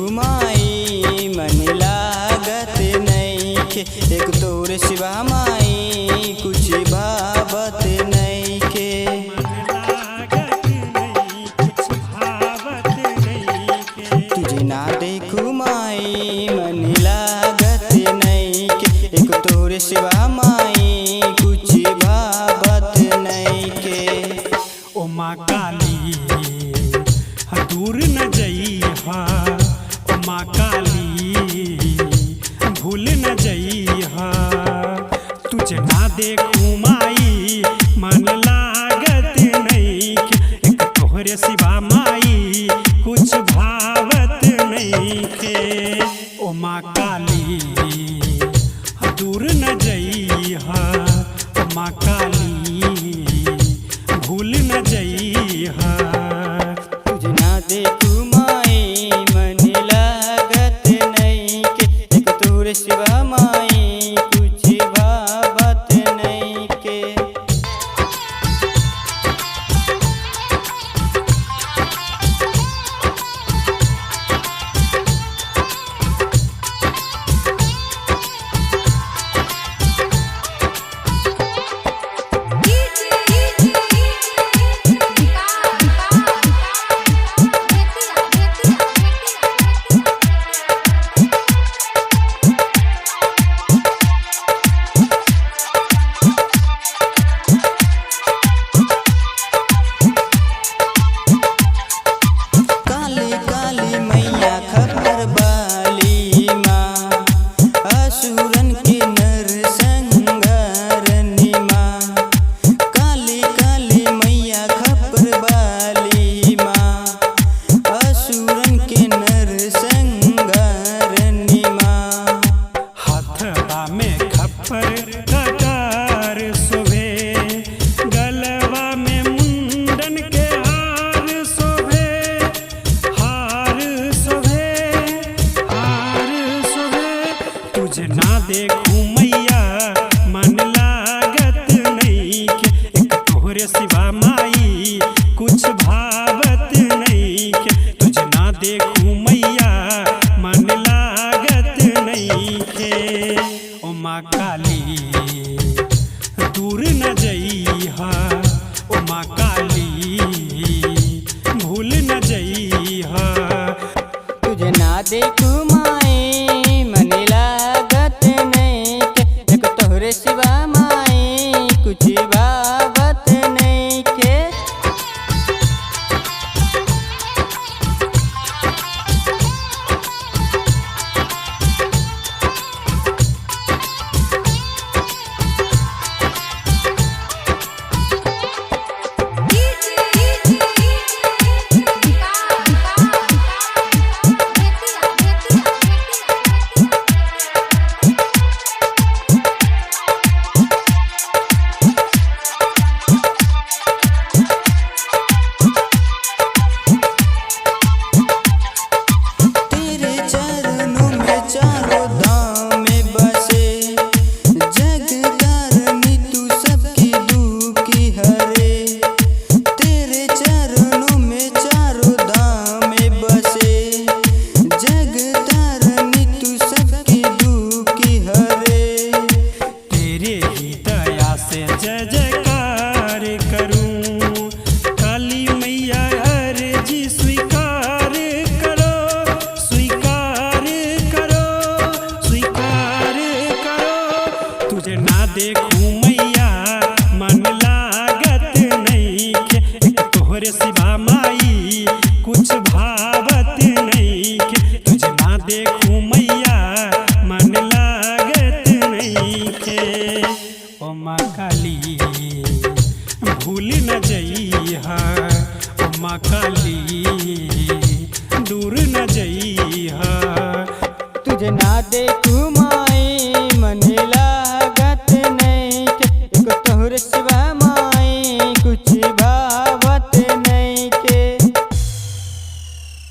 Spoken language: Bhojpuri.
देखू माई मन लागत नइखे, एक तोर सिवा माई कुछ भावत नइखे। तुझे ना देखू माई मन लागत नइखे, एक तोर सिवा माई कुछ भावत नइखे। ओ माँ काली दूर न जइहा, ओ माँ काली भूल न जइहा। तुझे ना देखूं माई मन लागत नइखे, एक तोहरे सिवा माई कुछ भावत नइखे। ओ माँ काली दूर न जइहा, ओ माँ काली भूल न जइहा। तुझे ना देखू माई मन लागत नइखे, एक तोर सिवा माई कुछ भावत नइखे। तुझे ना देखूं मैया मन लागत नइखे, एक तोहरे सिवा माई कुछ भावत नइखे। तुझे ना देखूं मैया मन लागत नइखे। ओ माँ काली दूर न जइहा, ओ माँ काली भूल न जइहा। तुझे ना देखू माई मन लागत नइखे, एक तोहरे सिवा माई कुछ भावत नइखे। जय जयकार करूं काली मैया अर्जी स्वीकार करो, स्वीकार करो, स्वीकार करो। तुझे ना देखूं मैया मन लागत नइखे, एक तोहरे सिवा माई कुछ भावत नइखे। तुझे ना देखूं मैया मन लागत नइखे। ओ माँ काली भूल न जइहा, ओ माँ काली दूर न जइहा। तुझे ना देखू